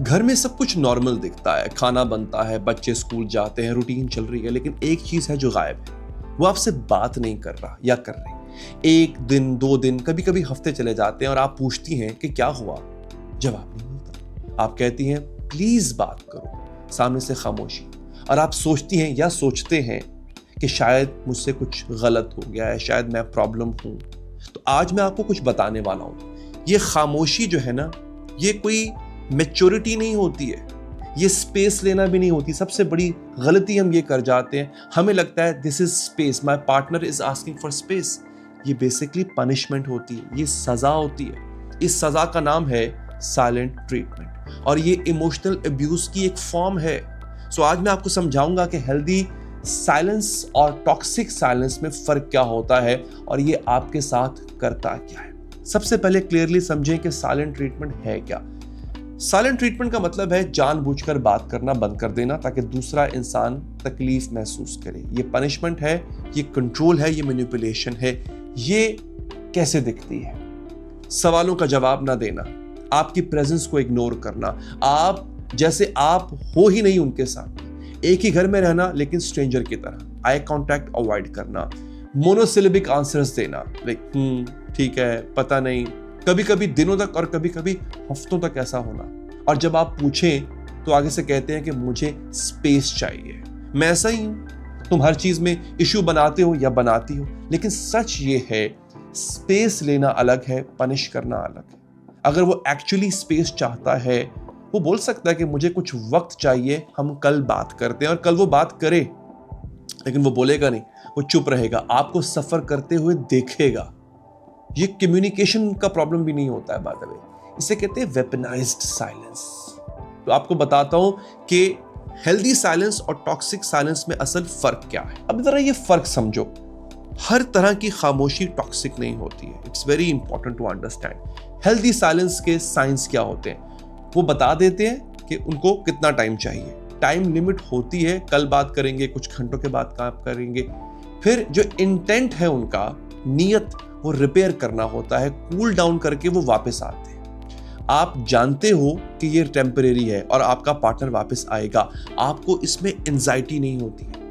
घर में सब कुछ नॉर्मल दिखता है, खाना बनता है, बच्चे स्कूल जाते हैं, रूटीन चल रही है, लेकिन एक चीज है जो गायब है। वो आपसे बात नहीं कर रहा या कर रही। एक दिन, 2 दिन, कभी कभी हफ्ते चले जाते हैं और आप पूछती हैं कि क्या हुआ, जवाब नहीं मिलता। आप कहती हैं प्लीज बात करो, सामने से खामोशी। और आप सोचती हैं या सोचते हैं कि शायद मुझसे कुछ गलत हो गया है, शायद मैं प्रॉब्लम हूं। तो आज मैं आपको कुछ बताने वाला हूं। ये खामोशी जो है ना, ये कोई मैच्योरिटी नहीं होती है, ये स्पेस लेना भी नहीं होती। सबसे बड़ी गलती हम ये कर जाते हैं, हमें लगता है this is space, my partner is asking for space. ये बेसिकली पनिशमेंट होती है, ये सजा होती है। इस सजा का नाम है साइलेंट ट्रीटमेंट और ये इमोशनल अब्यूज की एक फॉर्म है। सो आज मैं आपको समझाऊंगा कि हेल्दी साइलेंस और टॉक्सिक साइलेंस में फर्क क्या होता है और ये आपके साथ करता क्या है। सबसे पहले क्लियरली समझें कि साइलेंट ट्रीटमेंट है क्या। साइलेंट ट्रीटमेंट का मतलब है जानबूझकर बात करना बंद कर देना ताकि दूसरा इंसान तकलीफ महसूस करे। ये पनिशमेंट है, ये कंट्रोल है, ये मैनिपुलेशन है। ये कैसे दिखती है? सवालों का जवाब ना देना, आपकी प्रेजेंस को इग्नोर करना, आप जैसे आप हो ही नहीं उनके साथ, एक ही घर में रहना लेकिन स्ट्रेंजर की तरह, आई कांटेक्ट अवॉइड करना, मोनोसिलेबिक आंसर्स देना, लाइक ठीक है, पता नहीं, कभी कभी दिनों तक और कभी कभी हफ्तों तक ऐसा होना। और जब आप पूछें तो आगे से कहते हैं कि मुझे स्पेस चाहिए, मैं ऐसा ही हूं। तुम हर चीज में इशू बनाते हो या बनाती हो, लेकिन सच ये है स्पेस लेना अलग है, पनिश करना अलग है। अगर वो एक्चुअली स्पेस चाहता है, वो बोल सकता है कि मुझे कुछ वक्त चाहिए, हम कल बात करते हैं, और कल वो बात करे, लेकिन वो बोलेगा नहीं, वो चुप रहेगा, आपको सफर करते हुए देखेगा। ये कम्युनिकेशन का प्रॉब्लम भी नहीं होता है बाय द वे, इसे कहते हैं वेपनाइज्ड साइलेंस। तो आपको बताता हूं कि हेल्दी साइलेंस और टॉक्सिक साइलेंस में असल फर्क क्या है। अब जरा ये फर्क समझो। हर तरह की खामोशी टॉक्सिक नहीं होती है, it's very important to understand. Healthy silence के साइंस क्या होते हैं, वो बता देते हैं कि उनको कितना टाइम चाहिए, टाइम लिमिट होती है, कल बात करेंगे, कुछ घंटों के बाद काम करेंगे। फिर जो इंटेंट है उनका, नियत, वो रिपेयर करना होता है, कूल डाउन करके वो वापस आते हैं। आप जानते हो कि ये टेम्परेरी है और आपका पार्टनर वापस आएगा, आपको इसमें एंजाइटी नहीं होती है,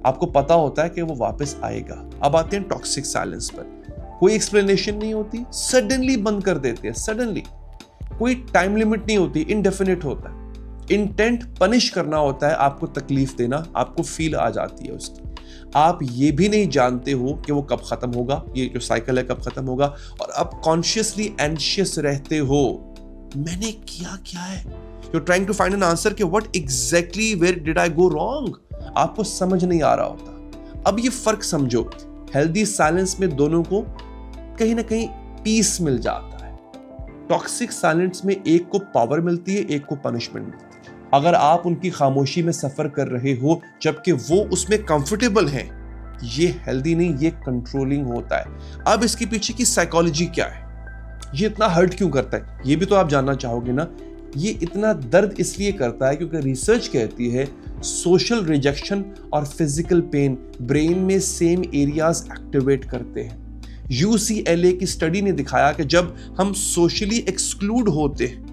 आपको पता होता है कि वो वापस आएगा। अब आते हैं टॉक्सिक साइलेंस पर। कोई एक्सप्लेनेशन नहीं होती, सडनली बंद कर देते हैं, सडनली। कोई टाइम लिमिट नहीं होती, इनडेफिनिट होता है। इंटेंट पनिश करना होता है, आपको तकलीफ देना, आपको फील आ जाती है उसकी। आप ये भी नहीं जानते हो कि वो कब खत्म होगा, ये जो साइकिल है कब खत्म होगा, और आप कॉन्शियसली एंशियस रहते हो, मैंने किया क्या है। You trying to find an answer कि what exactly where did I go wrong, आपको समझ नहीं आ रहा होता। अब ये फर्क समझो, हेल्दी साइलेंस में दोनों को कहीं ना कहीं पीस मिल जाता है। टॉक्सिक साइलेंस में एक को पावर मिलती है, एक को पनिशमेंट मिलती है। अगर आप उनकी खामोशी में सफर कर रहे हो जबकि वो उसमें कंफर्टेबल हैं, ये हेल्दी नहीं, ये कंट्रोलिंग होता है। अब इसके पीछे की साइकोलॉजी क्या है, ये इतना हर्ट क्यों करता है, ये भी तो आप जानना चाहोगे ना। ये इतना दर्द इसलिए करता है क्योंकि रिसर्च कहती है सोशल रिजेक्शन और फिजिकल पेन ब्रेन में सेम एरियाज एक्टिवेट करते हैं। UCLA की स्टडी ने दिखाया कि जब हम सोशली एक्सक्लूड होते हैं,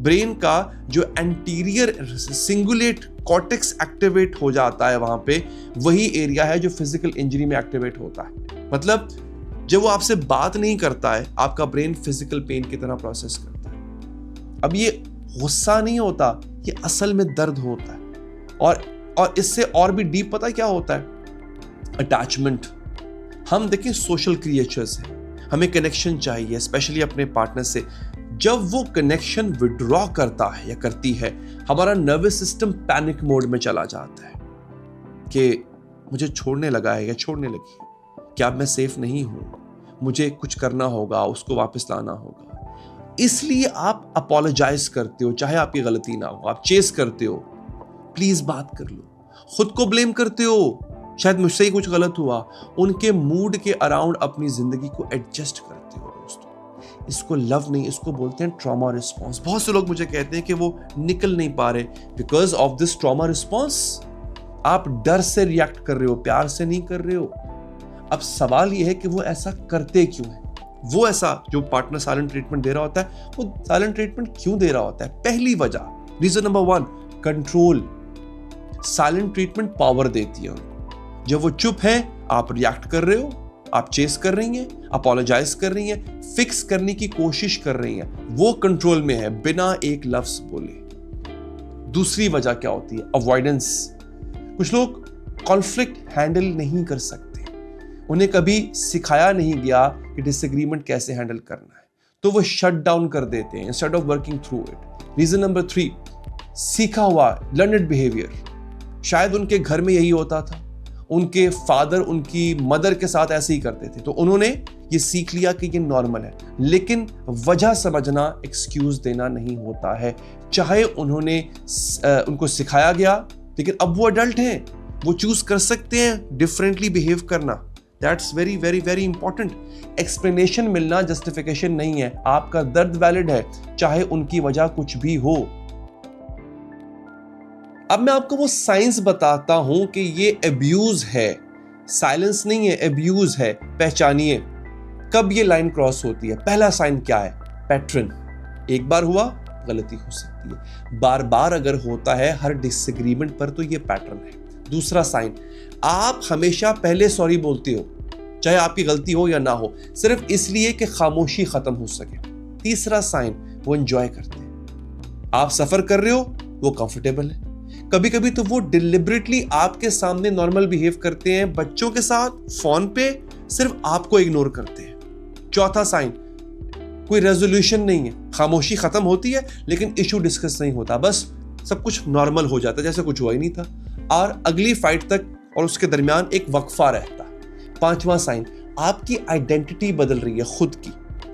ब्रेन का जो एंटीरियर सिंगुलेट कॉर्टेक्स एक्टिवेट हो जाता है, वहां पे वही एरिया है जो फिजिकल इंजरी में एक्टिवेट होता है। मतलब जब वो आपसे बात नहीं करता है, आपका ब्रेन फिजिकल पेन की तरह प्रोसेस करता है। अब ये गुस्सा नहीं होता, ये असल में दर्द होता है। और इससे और भी डीप पता क्या होता है, अटैचमेंट। हम देखिए सोशल क्रिएचर्स हैं, हमें कनेक्शन चाहिए, स्पेशली अपने पार्टनर से। जब वो कनेक्शन विड्रॉ करता है या करती है, हमारा नर्वस सिस्टम पैनिक मोड में चला जाता है कि मुझे छोड़ने लगा है या छोड़ने लगी है, क्या मैं सेफ नहीं हूं, मुझे कुछ करना होगा, उसको वापस लाना होगा। इसलिए आप अपोलोजाइज करते हो, चाहे आपकी गलती ना हो, आप चेस करते हो, प्लीज बात कर लो, खुद को ब्लेम करते हो, शायद मुझसे ही कुछ गलत हुआ, उनके मूड के अराउंड अपनी जिंदगी को एडजस्ट करते हो। दोस्तों, इसको लव नहीं, इसको बोलते हैं ट्रॉमा रिस्पॉन्स। बहुत से लोग मुझे कहते हैं कि वो निकल नहीं पा रहे because of this trauma response. आप डर से रिएक्ट कर रहे हो, प्यार से नहीं कर रहे हो। अब सवाल ये है कि वो ऐसा करते क्यों है, वो ऐसा जो पार्टनर साइलेंट ट्रीटमेंट दे रहा होता है, वो साइलेंट ट्रीटमेंट क्यों दे रहा होता है। पहली वजह reason number 1, control. Silent treatment power देती है उनको। जब वो चुप है, आप रिएक्ट कर रहे हो, आप चेस कर रही हैं, अपोलोजाइज कर रही हैं, फिक्स करने की कोशिश कर रही हैं, वो कंट्रोल में है बिना एक लफ्ज बोले। दूसरी वजह क्या होती है? अवॉइडेंस। कुछ लोग कॉन्फ्लिक्ट हैंडल नहीं कर सकते, उन्हें कभी सिखाया नहीं गया कि डिसएग्रीमेंट कैसे हैंडल करना है, तो वो शट डाउन कर देते हैं instead of working through it. Reason number 3, सीखा हुआ लर्नड बिहेवियर। शायद उनके घर में यही होता था, उनके फादर उनकी मदर के साथ ऐसे ही करते थे, तो उन्होंने ये सीख लिया कि ये नॉर्मल है। लेकिन वजह समझना एक्सक्यूज देना नहीं होता है। चाहे उन्होंने उनको सिखाया गया, लेकिन अब वो अडल्ट हैं, वो चूज कर सकते हैं डिफरेंटली बिहेव करना। That's very very very important. Explanation मिलना जस्टिफिकेशन नहीं है। आपका दर्द वैलिड है, चाहे उनकी वजह कुछ भी हो। अब मैं आपको वो साइंस बताता हूं कि ये अब्यूज है, साइलेंस नहीं है, अब्यूज है। पहचानिए कब ये लाइन क्रॉस होती है। पहला साइन क्या है? पैटर्न। एक बार हुआ, गलती हो सकती है। बार बार अगर होता है हर डिसएग्रीमेंट पर, तो ये पैटर्न है। दूसरा साइन, आप हमेशा पहले सॉरी बोलते हो, चाहे आपकी गलती हो या ना हो, सिर्फ इसलिए कि खामोशी खत्म हो सके। तीसरा साइन, वो एंजॉय करते हैं। आप सफर कर रहे हो, वो कंफर्टेबल है। कभी कभी तो वो डिलिबरेटली आपके सामने नॉर्मल बिहेव करते हैं, बच्चों के साथ फोन पे सिर्फ आपको इग्नोर करते हैं। चौथा साइन, कोई रेजोल्यूशन नहीं है, खामोशी खत्म होती है लेकिन इशू डिस्कस नहीं होता, बस सब कुछ नॉर्मल हो जाता है जैसे कुछ हुआ ही नहीं था, और अगली फाइट तक और उसके दरमियान एक वक्फा रहता है। पांचवा साइन, आपकी आइडेंटिटी बदल रही है खुद की।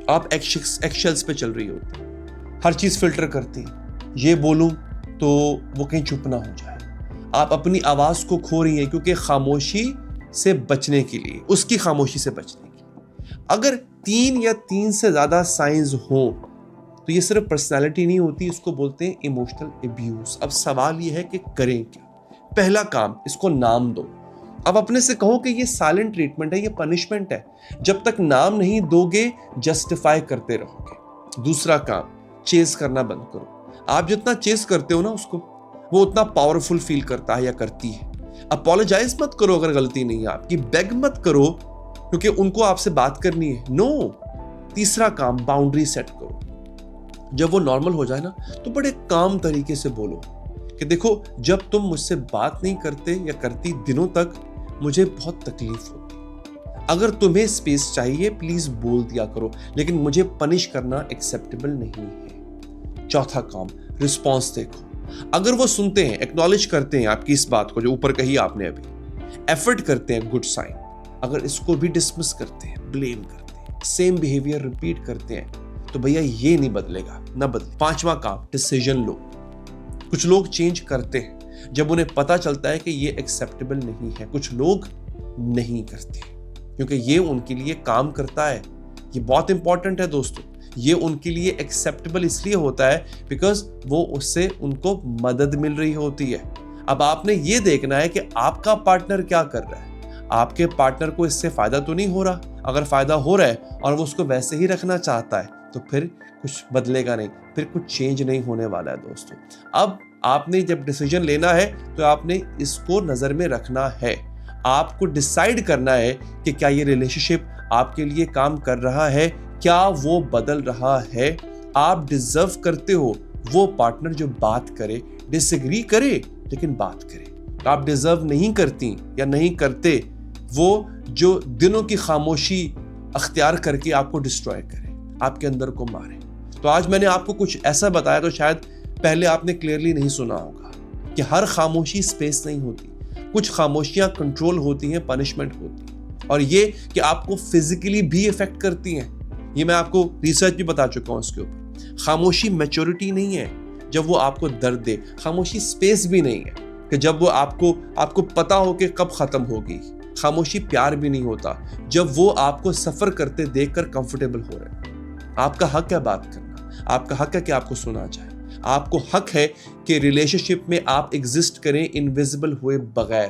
आप एक्शेल्स पे चल रही होती, हर चीज फिल्टर करती, ये बोलूं तो वो कहीं चुप ना हो जाए। आप अपनी आवाज को खो रही है क्योंकि खामोशी से बचने के लिए, उसकी खामोशी से बचने के लिए। अगर 3 या 3 से ज्यादा साइंस हो तो ये सिर्फ पर्सनालिटी नहीं होती, इसको बोलते हैं इमोशनल अब्यूज। अब सवाल ये है कि करें क्या? पहला काम, इसको नाम दो। अब अपने से कहो कि ये साइलेंट ट्रीटमेंट है, ये पनिशमेंट है। जब तक नाम नहीं दोगे, जस्टिफाई करते रहोगे। दूसरा काम, चेस करना बंद करो। आप जितना चेस करते हो ना उसको, वो उतना पावरफुल फील करता है या करती है। अपोलोजाइज मत करो अगर गलती नहीं है आपकी, बेग मत करो क्योंकि उनको आपसे बात करनी है, नो। तीसरा काम, बाउंड्री सेट करो। जब वो नॉर्मल हो जाए ना, तो बड़े काम तरीके से बोलो कि देखो, जब तुम मुझसे बात नहीं करते या करती दिनों तक, मुझे बहुत तकलीफ होती। अगर तुम्हें स्पेस चाहिए प्लीज बोल दिया करो, लेकिन मुझे पनिश करना एक्सेप्टेबल नहीं है। चौथा काम, रिस्पॉन्स देखो। अगर वो सुनते हैं, एक्नॉलेज करते हैं आपकी इस बात को जो ऊपर कही आपने अभी, एफर्ट करते हैं, गुड साइन। अगर इसको भी डिसमिस करते हैं, ब्लेम करते हैं, सेम बिहेवियर रिपीट करते हैं, तो भैया ये नहीं बदलेगा, ना बदले। पांचवा काम, डिसीजन लो। कुछ लोग चेंज करते हैं जब उन्हें पता चलता है कि ये एक्सेप्टेबल नहीं है। कुछ लोग नहीं करते क्योंकि ये उनके लिए काम करता है। ये बहुत इंपॉर्टेंट है दोस्तों। ये उनके लिए एक्सेप्टेबल इसलिए होता है बिकॉज वो उससे उनको मदद मिल रही होती है। अब आपने ये देखना है कि आपका पार्टनर क्या कर रहा है। आपके पार्टनर को इससे फायदा तो नहीं हो रहा। अगर फायदा हो रहा है और वो उसको वैसे ही रखना चाहता है, तो फिर कुछ बदलेगा नहीं, फिर कुछ चेंज नहीं होने वाला है दोस्तों। अब आपने जब डिसीजन लेना है तो आपने इसको नजर में रखना है। आपको डिसाइड करना है कि क्या ये रिलेशनशिप आपके लिए काम कर रहा है, क्या वो बदल रहा है। आप डिजर्व करते हो वो पार्टनर जो बात करे, डिसएग्री करे लेकिन बात करे। आप डिजर्व नहीं करती या नहीं करते वो जो दिनों की खामोशी अख्तियार करके आपको डिस्ट्रॉय करे, आपके अंदर को मारे। तो आज मैंने आपको कुछ ऐसा बताया तो शायद पहले आपने क्लियरली नहीं सुना होगा कि हर खामोशी स्पेस नहीं होती। कुछ खामोशियां कंट्रोल होती हैं, पनिशमेंट होती है, और ये कि आपको फिजिकली भी इफेक्ट करती हैं। ये मैं आपको रिसर्च भी बता चुका हूं इसके ऊपर। खामोशी मैच्योरिटी नहीं है जब वो आपको दर्द दे। खामोशी स्पेस भी नहीं है कि जब वो आपको पता हो कि कब खत्म होगी। खामोशी प्यार भी नहीं होता जब वो आपको सफर करते देखकर कंफर्टेबल हो रहे हैं। आपका हक है बात करना, आपका हक है कि आपको सुना जाए, आपको हक है कि रिलेशनशिप में आप एग्जिस्ट करें इनविजिबल हुए बगैर।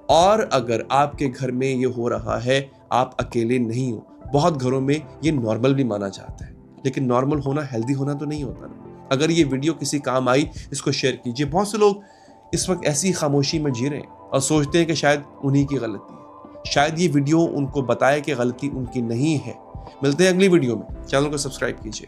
और अगर आपके घर में ये हो रहा है, आप अकेले नहीं हो। बहुत घरों में ये नॉर्मल भी माना जाता है, लेकिन नॉर्मल होना हेल्दी होना तो नहीं होता ना। अगर ये वीडियो किसी काम आई, इसको शेयर कीजिए। बहुत से लोग इस वक्त ऐसी खामोशी में जी रहे हैं और सोचते हैं कि शायद उन्हीं की गलती है। शायद ये वीडियो उनको बताए कि गलती उनकी नहीं है। मिलते हैं अगली वीडियो में। चैनल को सब्सक्राइब कीजिए।